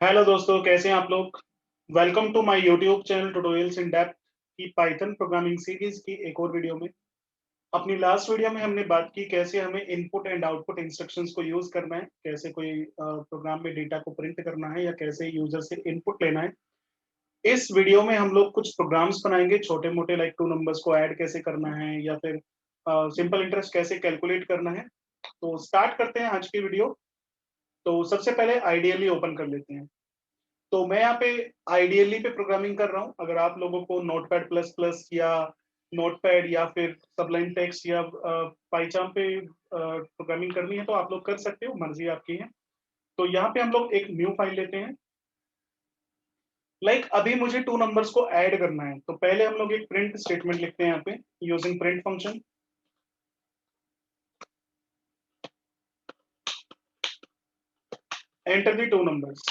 Hello दोस्तों, कैसे हैं आप लोग। Welcome to my YouTube channel tutorials in depth की पाइथन प्रोग्रामिंग सीरीज की एक और वीडियो में। अपनी लास्ट वीडियो में हमने बात की कैसे हमें इनपुट एंड आउटपुट इंस्ट्रक्शंस को यूज करना है, कैसे कोई प्रोग्राम में डेटा को प्रिंट करना है या कैसे यूजर से इनपुट लेना है। इस वीडियो में हम लोग कुछ प्रोग्राम्स बनाएंगे छोटे मोटे, लाइक टू नंबर्स को ऐड कैसे करना है या फिर सिंपल इंटरेस्ट कैसे कैलकुलेट करना है। तो स्टार्ट करते हैं आज की वीडियो। तो सबसे पहले आइडियली ओपन कर लेते हैं। तो मैं यहाँ पे आइडियली पे प्रोग्रामिंग कर रहा हूँ। अगर आप लोगों को नोटपैड प्लस प्लस या नोटपैड या फिर सबलाइन टेक्स्ट या पाइचाम पे प्रोग्रामिंग करनी है तो आप लोग कर सकते हो, मर्जी आपकी है। तो यहाँ पे हम लोग एक न्यू फाइल लेते हैं। लाइक अभी मुझे टू नंबर्स को ऐड करना है, तो पहले हम लोग एक प्रिंट स्टेटमेंट लिखते हैं यहाँ पे using print function. Enter the two numbers.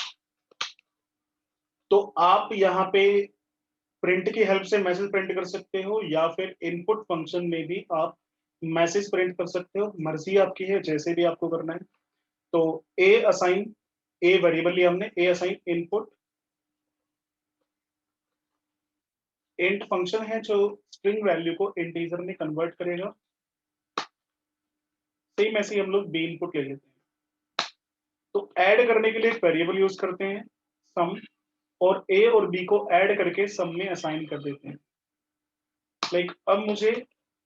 तो आप यहाँ पे प्रिंट की हेल्प से मैसेज प्रिंट कर सकते हो या फिर इनपुट फंक्शन में भी आप मैसेज प्रिंट कर सकते हो, मर्जी आपकी है जैसे भी आपको करना है। तो ए असाइन, ए वेरिएबल लिया हमने, ए असाइन इनपुट। इंट फंक्शन है जो स्ट्रिंग वैल्यू को इंटीजर में कन्वर्ट करेगा। सेम ऐसे ही हम लोग बी इनपुट ले लेते हैं। तो ऐड करने के लिए एक वेरिएबल यूज करते हैं सम, और ए और बी को ऐड करके सम में असाइन कर देते हैं। लाइक अब मुझे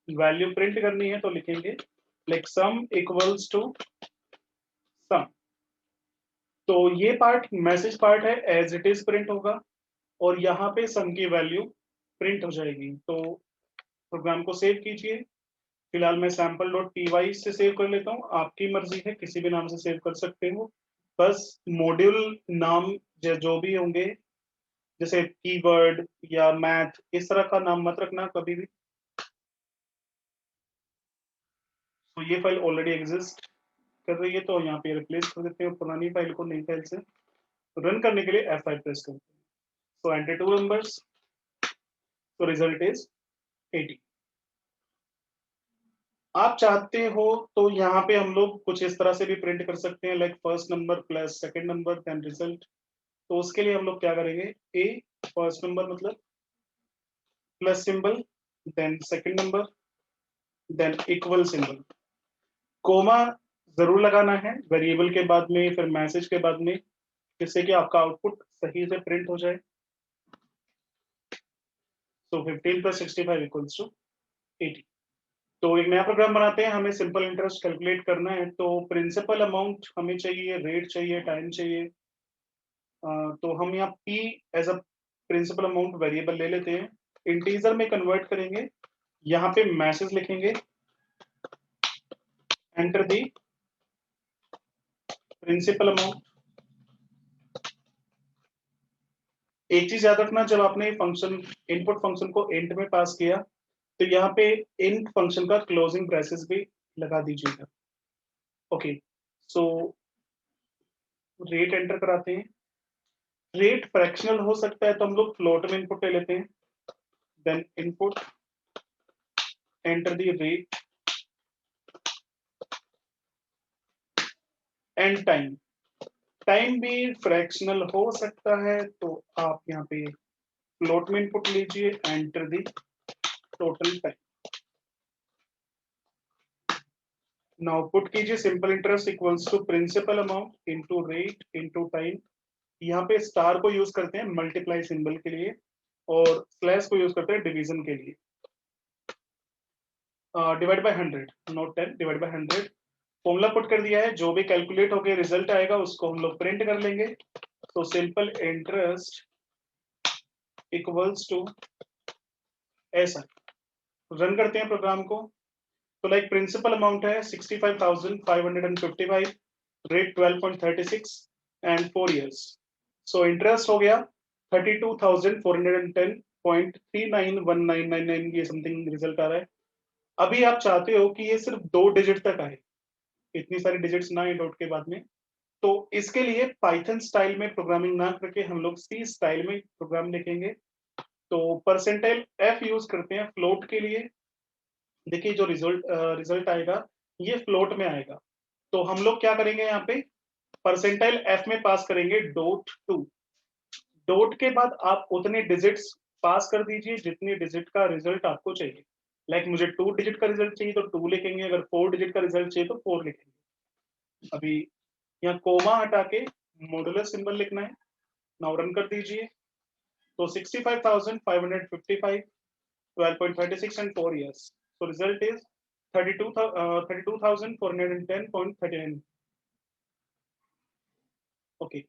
वैल्यू प्रिंट करनी है तो लिखेंगे like some equals to some. तो ये पार्ट मैसेज पार्ट है, एज इट इज प्रिंट होगा और यहाँ पे सम की वैल्यू प्रिंट हो जाएगी। तो प्रोग्राम को सेव कीजिए। फिलहाल मैं सैम्पल डॉट पी वाई से सेव कर लेता हूँ, आपकी मर्जी है किसी भी नाम से सेव कर सकते हो। बस मॉड्यूल नाम जो भी होंगे, जैसे कीवर्ड या मैथ, इस तरह का नाम मत रखना कभी भी। तो ये फाइल ऑलरेडी एग्जिस्ट कर रही है तो यहाँ पे रिप्लेस कर देते हैं पुरानी फाइल को नई फाइल से। रन करने के लिए F5 प्रेस करते हैं। सो एंटर टू नंबर्स, तो रिजल्ट इज 80। आप चाहते हो तो यहाँ पे हम लोग कुछ इस तरह से भी प्रिंट कर सकते हैं, like first number plus second number then result. तो उसके लिए हम लोग क्या करेंगे, ए फर्स्ट नंबर मतलब plus symbol, then second number, then equal symbol. Comma जरूर लगाना है वेरिएबल के बाद में फिर मैसेज के बाद में, जिससे कि आपका आउटपुट सही से प्रिंट हो जाए। तो 15 प्लस 65 इक्वल्स टू 80। तो एक नया प्रोग्राम बनाते हैं, हमें सिंपल इंटरेस्ट कैलकुलेट करना है। तो प्रिंसिपल अमाउंट हमें चाहिए, रेट चाहिए, टाइम चाहिए। तो हम यहाँ P as a principal amount variable ले लेते हैं, इंटीजर में कन्वर्ट करेंगे। यहाँ पे मैसेज लिखेंगे, एंटर दी प्रिंसिपल अमाउंट। एक चीज याद रखना, जब आपने फंक्शन इनपुट फंक्शन को इंट में पास किया तो यहाँ पे इंट फंक्शन का क्लोजिंग ब्रेसेस भी लगा दीजिएगा। ओके, सो रेट एंटर कराते हैं। रेट फ्रैक्शनल हो सकता है तो हम लोग फ्लोट में इनपुट ले लेते हैं। Then input, enter the rate and time. Time भी फ्रैक्शनल हो सकता है तो आप यहाँ पे फ्लोट में इनपुट लीजिए, enter the total time. Now put कीजिए simple interest equals to principal amount into rate into time. यहाँ पे स्टार को यूज करते हैं मल्टीप्लाई सिंबल के लिए और स्लैश को यूज करते हैं डिवीजन के लिए। Divide by 100, note 10, divide by 100। Formula put कर दिया है, जो भी कैलकुलेट होकर रिजल्ट आएगा उसको हम लोग प्रिंट कर लेंगे। तो सिंपल इंटरेस्ट इक्वल्स टू ऐसा। रन करते हैं प्रोग्राम को। तो लाइक प्रिंसिपल अमाउंट है 65,555, rate 12.36 and 4 years. So interest हो गया 32,410.391999, ये समथिंग रिजल्ट आ रहा है। अभी आप चाहते हो कि ये सिर्फ 2 डिजिट तक आए, इतनी सारी डिजिट्स ना आए डॉट के बाद में। तो इसके लिए पाइथन स्टाइल में प्रोग्रामिंग ना करके हम लोग सी स्टाइल में प्रोग्राम लिखेंगे। तो परसेंटाइल एफ यूज करते हैं फ्लोट के लिए। देखिए जो रिजल्ट आएगा ये फ्लोट में आएगा। तो हम लोग क्या करेंगे यहाँ पे, परसेंटाइल एफ में पास करेंगे डॉट टू। डॉट के बाद आप उतने डिजिट्स पास कर दीजिए जितने डिजिट का रिजल्ट आपको चाहिए। लाइक मुझे 2 डिजिट का रिजल्ट चाहिए तो 2 लिखेंगे, अगर 4 डिजिट का रिजल्ट चाहिए तो 4 लिखेंगे। अभी यहाँ कोमा हटा के मॉडुलस सिंबल लिखना है। नाउ रन कर दीजिए। तो 65,555, 12.36 and 4 years. So result is 32,410.39. Okay,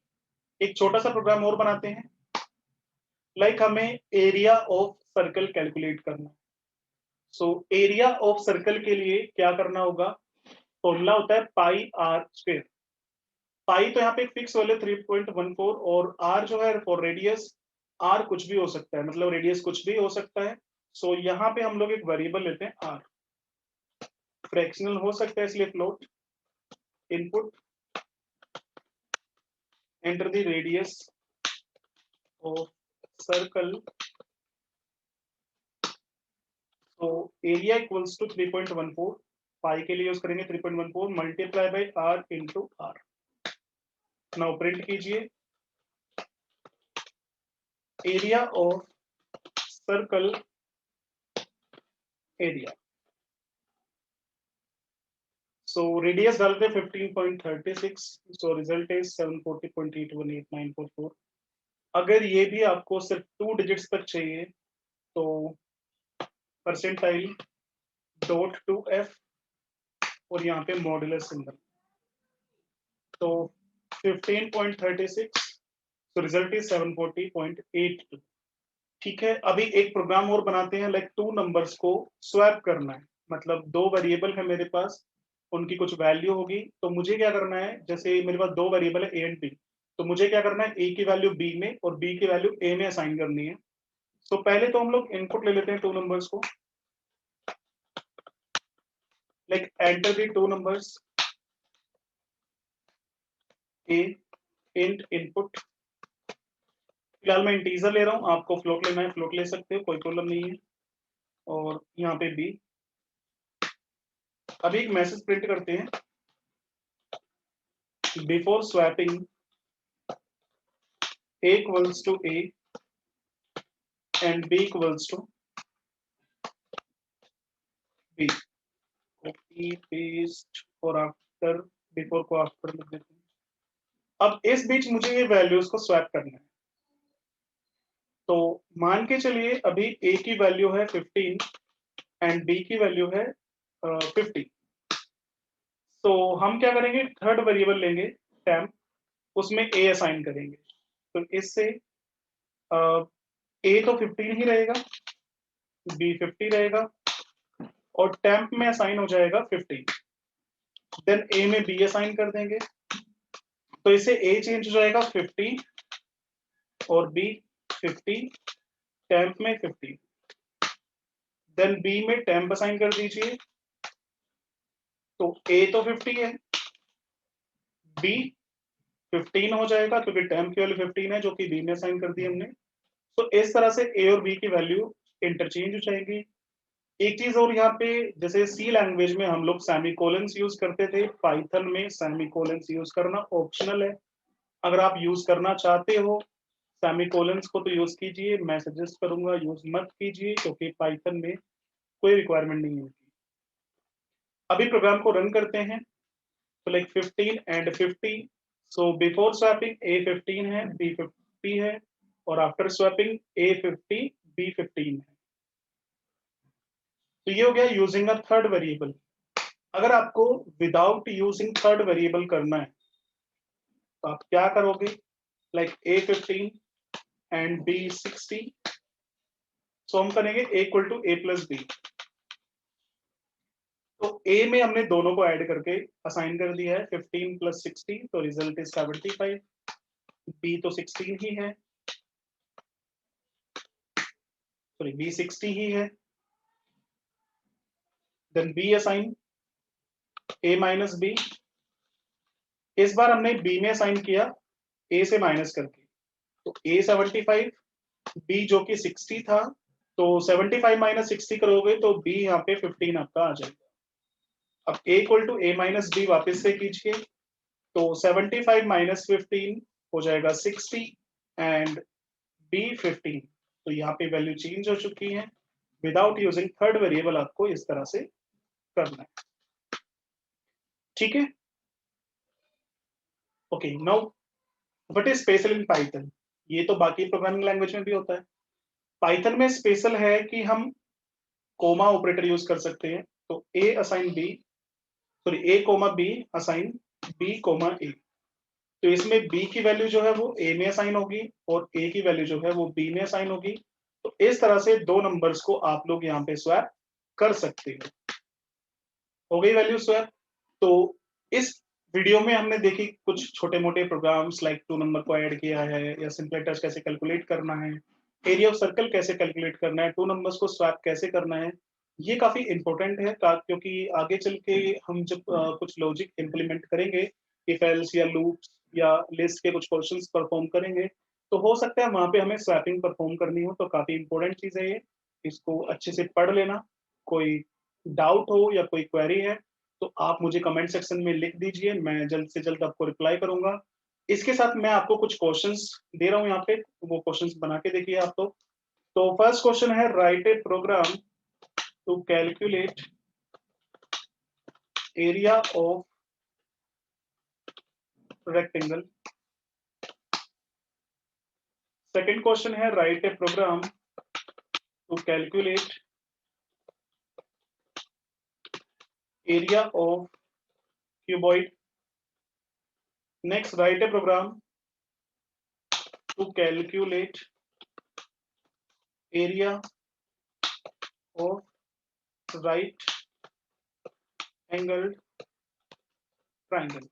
एक छोटा सा प्रोग्राम और बनाते हैं। लाइक हमें एरिया ऑफ सर्कल कैलकुलेट करना है। सो एरिया ऑफ सर्कल के लिए क्या करना होगा? फॉर्मूला होता है पाई आर स्क्वायर। पाई तो यहाँ पे फिक्स वैल्यू 3.14 और आर जो है फॉर रेडियस, आर कुछ भी हो सकता है, मतलब रेडियस कुछ भी हो सकता है। सो यहाँ पे हम लोग एक वेरिएबल लेते हैं आर। फ्रैक्शनल हो सकता है इसलिए float. Input enter the radius of circle. तो एरिया इक्वल्स टू 3.14। पाई के लिए यूज करेंगे 3.14 multiply by R into R. Now print कीजिए area of circle area. So radius डालते 15.36। So result is 740.818.944। अगर ये भी आपको सिर्फ 2 डिजिट्स तक चाहिए तो परसेंटाइल डॉट टू एफ और यहाँ पे मॉडुलस सिंबल। तो 15.36, तो रिजल्ट इज 740.82। ठीक है, अभी एक प्रोग्राम और बनाते हैं। लाइक 2 नंबर्स को स्वैप करना है, मतलब 2 वेरिएबल है मेरे पास, उनकी कुछ वैल्यू होगी। तो मुझे क्या करना है, जैसे मेरे पास 2 वेरिएबल है ए एंड बी, तो मुझे क्या करना है, ए की वैल्यू बी में और बी की वैल्यू ए में असाइन करनी है। तो पहले तो हम लोग इनपुट ले लेते हैं 2 नंबर्स को। Like enter the 2 numbers A int input. फिलहाल मैं इंटीजर ले रहा हूँ, आपको फ्लोट लेना है फ्लोट ले सकते हो, कोई प्रॉब्लम नहीं है। और यहाँ पे बी। अभी एक मैसेज प्रिंट करते हैं, before swapping a equals to a and b equals to b। copy paste और आफ्टर, बिफोर को आफ्टर लिख देते हैं। अब इस बीच मुझे ये वैल्यूज को स्वैप करना है। तो मान के चलिए अभी a की वैल्यू है 15 एंड b की वैल्यू है 50। तो हम क्या करेंगे, थर्ड वेरिएबल लेंगे टेम्प, उसमें a असाइन करेंगे। तो इससे a तो 15 ही रहेगा, b 50 रहेगा और टेम्प में असाइन हो जाएगा 50। देन a में b असाइन कर देंगे, तो इसे a चेंज हो जाएगा 50 और b 50, टेम्प में 50। देन b में टेम्प असाइन कर दीजिए, तो a तो 50 है, b 15 हो जाएगा क्योंकि टेम्प की वैल्यू 15 है जो कि b में असाइन कर दी हमने। तो इस तरह से a और b की वैल्यू इंटरचेंज हो जाएगी। एक चीज और यहाँ पे, जैसे सी लैंग्वेज में हम लोग सेमीकोलंस यूज करते थे, पाइथन में सेमीकोलंस यूज करना ऑप्शनल है। अगर आप यूज करना चाहते हो सेमीकोलंस को तो यूज कीजिए, मैं सजेस्ट करूंगा यूज मत कीजिए क्योंकि पाइथन में कोई रिक्वायरमेंट नहीं होती। अभी प्रोग्राम को रन करते हैं। तो like 15 and 50। So before swapping a 15 है, b 50 है और आफ्टर स्वैपिंग a 50 b 15 है। तो ये हो गया यूजिंग अ थर्ड वेरिएबल। अगर आपको विदाउट यूजिंग थर्ड वेरिएबल करना है तो आप क्या करोगे, like a 15 and b 60। So हम करेंगे a equal to a plus b. तो a में हमने दोनों को ऐड करके असाइन कर दिया है 15 प्लस 60, तो रिजल्ट इज 75। b तो 16 ही है, सॉरी b 60 ही है। Then b assign a minus b। इस बार हमने b में असाइन किया a से माइनस करके, तो a 75, b जो कि 60 था, तो 75 माइनस 60 करोगे तो b यहाँ पे 15 आपका आ जाएगा। अब a equal to a minus b वापिस से कीजिए, तो 75 माइनस 15 हो जाएगा 60 एंड B 15। तो यहाँ पे वैल्यू चेंज हो चुकी है। विदाउट यूजिंग थर्ड वेरिएबल आपको इस तरह से करना है, ठीक है। Okay, now what is special in Python? ये तो बाकी प्रोग्रामिंग लैंग्वेज में भी होता है। पाइथन में स्पेशल है कि हम कोमा ऑपरेटर यूज कर सकते हैं। तो A assign B, sorry A comma B assign B comma A. तो इसमें b की वैल्यू जो है वो a में असाइन होगी और a की वैल्यू जो है वो b में असाइन होगी। तो इस तरह से दो नंबर्स को आप लोग यहाँ पे स्वैप कर सकते हो। हो गई वैल्यू स्वैप। तो इस वीडियो में हमने देखी कुछ छोटे मोटे प्रोग्राम्स लाइक 2 नंबर को ऐड किया है, या सिंपलेटर्स कैसे कैलकुलेट करना है, एरिया ऑफ सर्कल कैसे कैलकुलेट करना है, 2 नंबर्स को स्वैप कैसे करना है। ये काफी इंपॉर्टेंट है क्योंकि आगे चल के हम जब कुछ लॉजिक इंप्लीमेंट करेंगे, इफ एल्स या लूप्स या लिस्ट के कुछ क्वेश्चंस परफॉर्म करेंगे, तो हो सकता है वहां पे हमें स्वैपिंग परफॉर्म करनी हो। तो काफी इंपॉर्टेंट चीज है ये, इसको अच्छे से पढ़ लेना। कोई डाउट हो या कोई क्वेरी है तो आप मुझे कमेंट सेक्शन में लिख दीजिए, मैं जल्द से जल्द आपको रिप्लाई करूंगा। इसके साथ मैं आपको कुछ क्वेश्चंस दे रहा हूँ यहाँ पे, वो क्वेश्चंस बना के देखिए आप लोग। तो फर्स्ट क्वेश्चन है, write a program to calculate area of rectangle. Second question है, write a program to calculate area of cuboid. Next, write a program to calculate area of right angled triangle.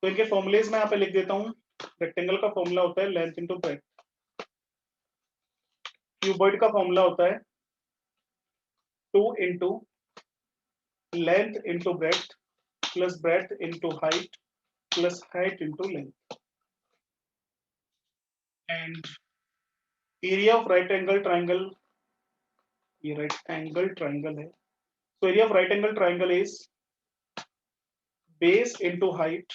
तो इनके formulas मैं यहाँ पे लिख देता हूँ। रेक्टेंगल का फॉर्मूला होता है लेंथ इंटू ब्रेड्थ। क्यूबॉइड का फॉर्मूला होता है 2 into length into breadth plus breadth into height plus height into length. And area of right angle triangle, ये राइट एंगल ट्राइंगल है, तो area of right angle triangle is base into height.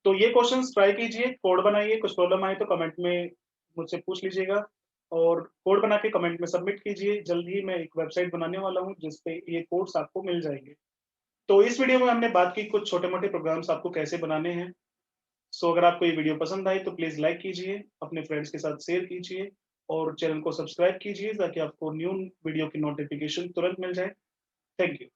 तो ये questions try कीजिए, code बनाइए, कुछ problem आए तो कमेंट में मुझसे पूछ लीजिएगा और कोड बना के कमेंट में सबमिट कीजिए। जल्द ही मैं एक वेबसाइट बनाने वाला हूँ जिसपे ये कोड्स आपको मिल जाएंगे। तो इस वीडियो में हमने बात की कुछ छोटे मोटे प्रोग्राम्स आपको कैसे बनाने हैं। सो अगर आपको ये वीडियो पसंद आई तो प्लीज लाइक कीजिए, अपने फ्रेंड्स के साथ शेयर कीजिए और चैनल को सब्सक्राइब कीजिए ताकि आपको न्यू वीडियो की नोटिफिकेशन तुरंत मिल जाए। Thank you.